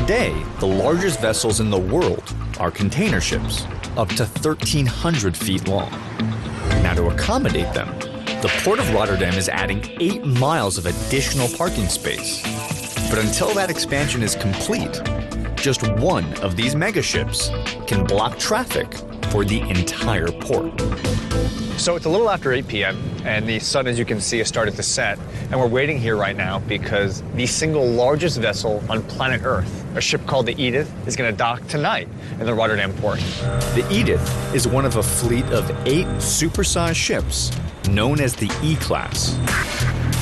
Today, the largest vessels in the world are container ships, up to 1,300 feet long. Now, to accommodate them, the Port of Rotterdam is adding 8 miles of additional parking space. But until that expansion is complete, just one of these megaships can block traffic for the entire port. So it's a little after 8 p.m. and the sun, as you can see, has started to set. And we're waiting here right now because the single largest vessel on planet Earth, a ship called the Edith, is going to dock tonight in the Rotterdam port. The Edith is one of a fleet of 8 supersized ships known as the E-Class.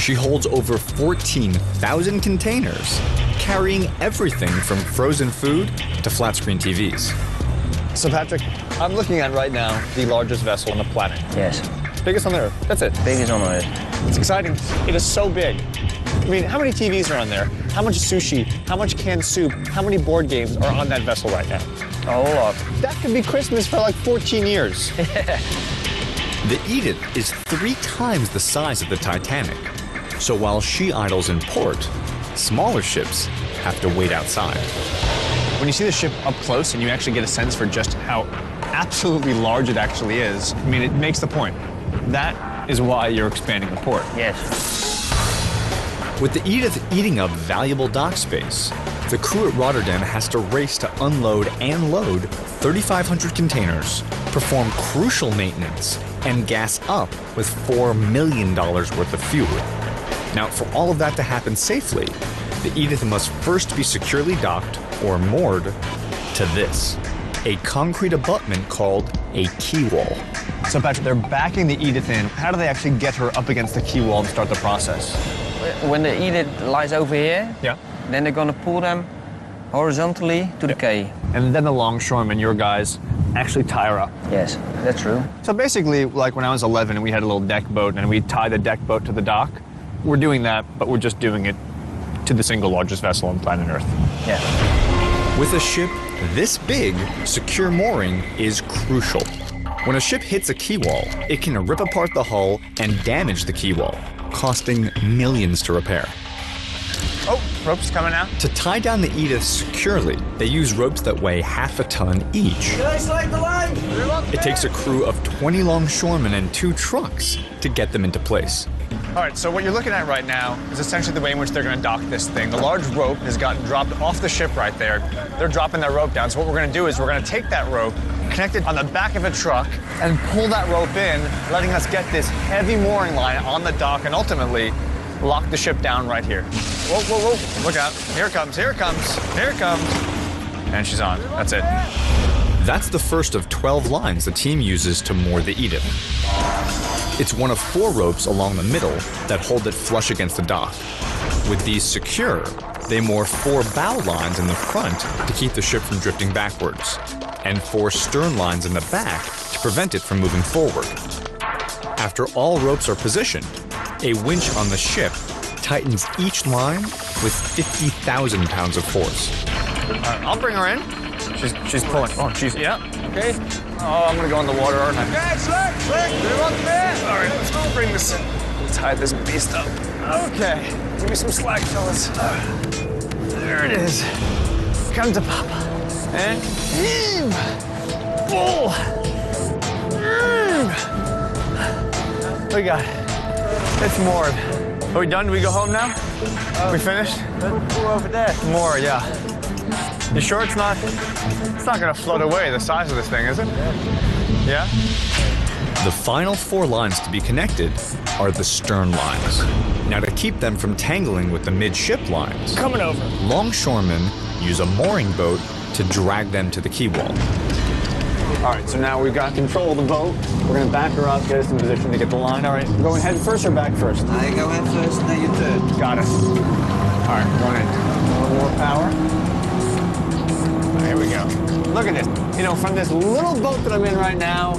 She holds over 14,000 containers, carrying everything from frozen food to flat-screen TVs. So Patrick, I'm looking at right now the largest vessel on the planet. Yes. Biggest on the Earth. That's it. Biggest on Earth. It's exciting. It is so big. I mean, how many TVs are on there? How much sushi? How much canned soup? How many board games are on that vessel right now? A whole lot. That could be Christmas for like 14 years. The Edith is 3 times the size of the Titanic. So while she idles in port, smaller ships have to wait outside. When you see the ship up close and you actually get a sense for just how absolutely large it actually is, I mean, it makes the point. That is why you're expanding the port. Yes. With the Edith eating up valuable dock space, the crew at Rotterdam has to race to unload and load 3,500 containers, perform crucial maintenance, and gas up with $4 million worth of fuel. Now, for all of that to happen safely, the Edith must first be securely docked or moored to this, a concrete abutment called a quay wall. So Patrick, they're backing the Edith in. How do they actually get her up against the quay wall and start the process? When the Edith lies over here, Yeah. then they're going to pull them horizontally to the quay. And then the longshoremen, your guys, actually tie her up. Yes, that's true. So basically, like when I was 11 and we had a little deck boat and we tied the deck boat to the dock, we're doing that, but we're just doing it to the single largest vessel on planet Earth. Yeah. With a ship this big, secure mooring is crucial. When a ship hits a quay wall, it can rip apart the hull and damage the quay wall, costing millions to repair. Oh, rope's coming out. To tie down the Edith securely, they use ropes that weigh half a ton each. It takes a crew of 20 longshoremen and 2 trucks to get them into place. All right, so what you're looking at right now is essentially the way in which they're going to dock this thing. The large rope has gotten dropped off the ship right there. They're dropping that rope down. So what we're going to do is we're going to take that rope, connect it on the back of a truck, and pull that rope in, letting us get this heavy mooring line on the dock and ultimately lock the ship down right here. Whoa, whoa, whoa. Look out. Here it comes, here it comes, here it comes. And she's on. That's it. That's the first of 12 lines the team uses to moor the Edith. It's one of 4 ropes along the middle that hold it flush against the dock. With these secure, they moor 4 bow lines in the front to keep the ship from drifting backwards, and 4 stern lines in the back to prevent it from moving forward. After all ropes are positioned, a winch on the ship tightens each line with 50,000 pounds of force. I'll bring her in. She's pulling. Oh, she's, yeah, okay. Oh, I'm gonna go in the water, aren't I? Okay, slick, get up there. All right, let's go bring this in. We'll tie this beast up. Okay, give me some slack, fellas. There it is. Come to Papa. And heave. Pull. We got it. It's moored. Are we done? Do we go home now? We finished? Let's pull over there. More, yeah. You sure it's not gonna float away, the size of this thing, is it? Yeah? The final 4 lines to be connected are the stern lines. Now, to keep them from tangling with the midship lines, Coming over. longshoremen use a mooring boat to drag them to the quay wall. All right, so now we've got control of the boat. We're gonna back her up, get us in position to get the line. All right, going head first or back first? I go head first, then you turn. Got it. All right, going in. A little more power. There we go. Look at this. You know, from this little boat that I'm in right now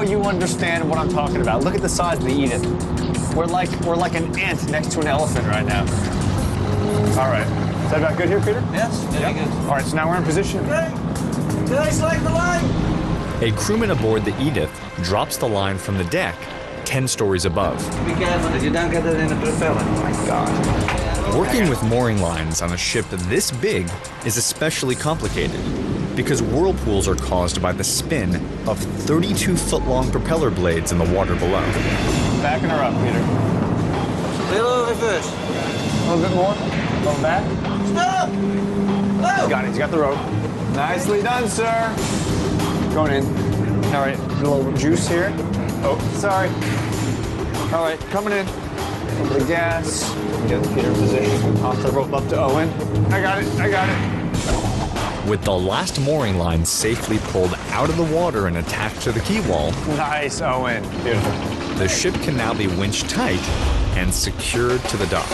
you understand what I'm talking about. Look at the size of the Edith. We're like an ant next to an elephant right now. All right. Is that about good here, Peter? Yes, very good. All right, so now we're in position. Okay. Did I select the line? A crewman aboard the Edith drops the line from the deck 10 stories above. Be careful that you don't get it in the propeller. My God. Working with mooring lines on a ship this big is especially complicated because whirlpools are caused by the spin of 32-foot-long propeller blades in the water below. Backing her up, Peter. Little reverse. A little bit more. Going back. Stop! Oh! Got it. He's got the rope. Nicely done, sir. Going in. All right. A little juice here. Oh, sorry. All right. Coming in. Over the gas. Get Peter in position. Toss the rope up to Owen. I got it. I got it. With the last mooring line safely pulled out of the water and attached to the quay wall, Nice, Owen. Beautiful. the ship can now be winched tight and secured to the dock.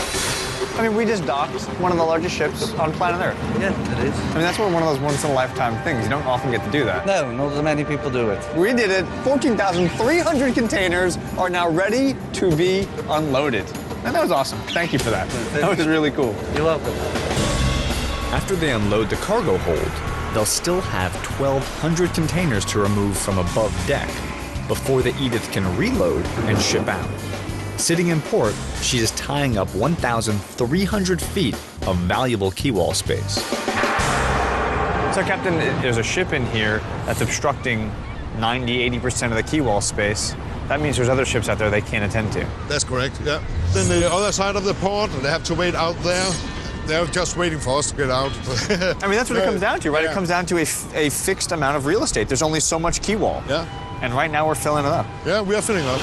I mean, we just docked one of the largest ships on planet Earth. Yeah, it is. I mean, that's one of those once-in-a-lifetime things. You don't often get to do that. No, not as many people do it. We did it. 14,300 containers are now ready to be unloaded. And that was awesome. Thank you for that. That was really cool. You're welcome. After they unload the cargo hold, they'll still have 1,200 containers to remove from above deck before the Edith can reload and ship out. Sitting in port, she is tying up 1,300 feet of valuable quay wall space. So, Captain, there's a ship in here that's obstructing 90–80% of the quay wall space. That means there's other ships out there they can't attend to. That's correct, yeah. Then the other side of the port, they have to wait out there. They're just waiting for us to get out. I mean, that's what it comes down to, right? Yeah. It comes down to a fixed amount of real estate. There's only so much quay wall. Yeah. And right now we're filling it up. Yeah, we are filling up.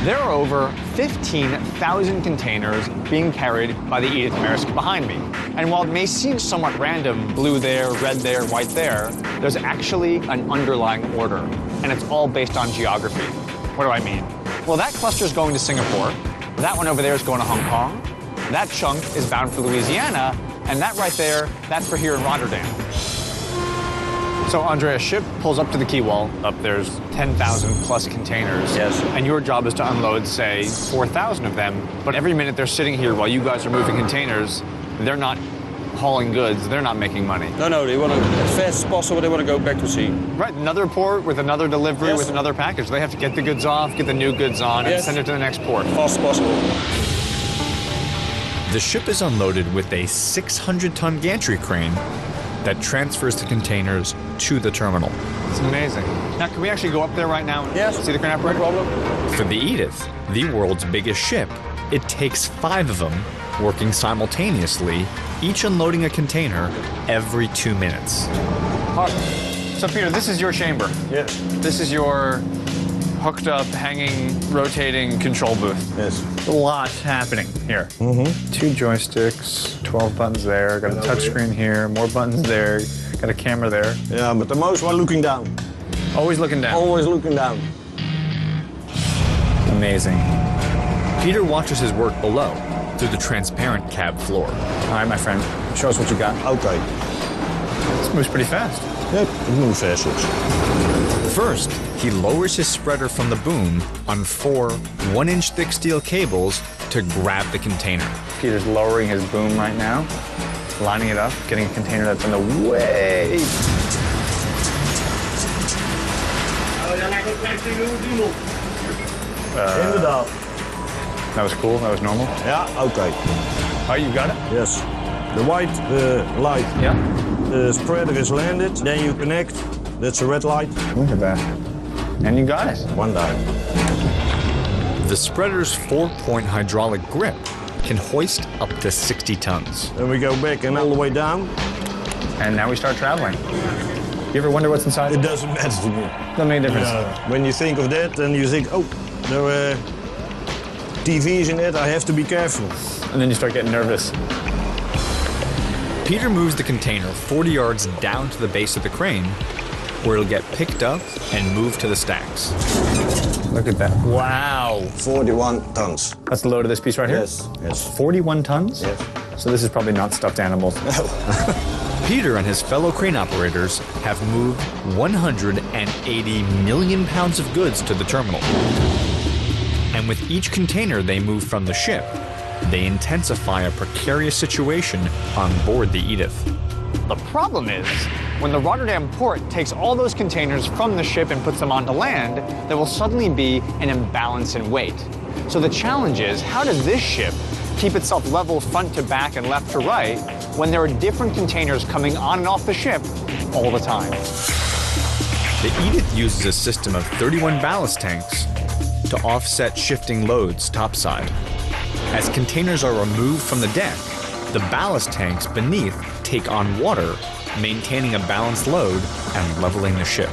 There are over 15,000 containers being carried by the Edith Maersk behind me. And while it may seem somewhat random, blue there, red there, white there, there's actually an underlying order. And it's all based on geography. What do I mean? Well, that cluster is going to Singapore. That one over there is going to Hong Kong. That chunk is bound for Louisiana. And that right there, that's for here in Rotterdam. So, Andre, a ship pulls up to the quay wall. Up there's 10,000 plus containers. Yes. And your job is to unload, say, 4,000 of them. But every minute they're sitting here while you guys are moving containers, they're not hauling goods. They're not making money. No, they want to, as fast as possible, they want to go back to sea. Right, another port with another delivery Yes. with another package. They have to get the goods off, get the new goods on, and Yes. send it to the next port. Fast as possible. The ship is unloaded with a 600-ton gantry crane that transfers the containers to the terminal. It's amazing. Now, can we actually go up there right now and Yes. see the crane No operator? problem. For the Edith, the world's biggest ship, it takes 5 of them working simultaneously, each unloading a container every 2 minutes. So, Peter, this is your chamber. Yes. This is your hooked up, hanging, rotating control booth. Yes. A lot happening here. 2 joysticks, 12 buttons there, got a touchscreen here, more buttons there, got a camera there. Yeah, but the most one looking down. Always looking down. Always looking down. Amazing. Peter watches his work below through the transparent cab floor. All right, my friend, show us what you got. Okay. This moves pretty fast. Yep, it moves fast. First, he lowers his spreader from the boom on 4 1-inch thick steel cables to grab the container. Peter's lowering his boom right now, lining it up, getting a container that's in the way. Inderdaad. That was cool, that was normal. Ja, okay. Oh, you got it? Yes. The white light. Yeah. The spreader is landed. Then you connect. That's a red light. Look at that. And you got it. One down. The spreader's 4-point hydraulic grip can hoist up to 60 tons. Then we go back and all the way down. And now we start traveling. You ever wonder what's inside? It doesn't matter to me. Doesn't make a difference. When you think of that, then you think, oh, there are TVs in it. I have to be careful. And then you start getting nervous. Peter moves the container 40 yards down to the base of the crane, where it'll get picked up and moved to the stacks. Look at that. Wow. 41 tons. That's the load of this piece right here? Yes. 41 tons? Yes. So this is probably not stuffed animals. Peter and his fellow crane operators have moved 180 million pounds of goods to the terminal. And with each container they move from the ship, they intensify a precarious situation on board the Edith. The problem is, when the Rotterdam port takes all those containers from the ship and puts them onto land, there will suddenly be an imbalance in weight. So the challenge is, how does this ship keep itself level front to back and left to right when there are different containers coming on and off the ship all the time. The Edith uses a system of 31 ballast tanks to offset shifting loads topside. As containers are removed from the deck, the ballast tanks beneath take on water, maintaining a balanced load and leveling the ship.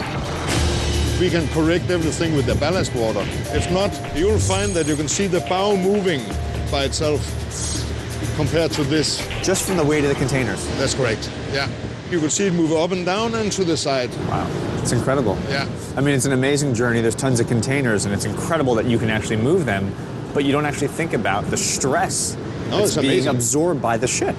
We can correct everything with the ballast water. If not, you'll find that you can see the bow moving by itself compared to this. Just from the weight of the containers. That's correct, yeah. You can see it move up and down and to the side. Wow, it's incredible. Yeah. I mean, it's an amazing journey. There's tons of containers, and it's incredible that you can actually move them, but you don't actually think about the stress that's being absorbed by the ship.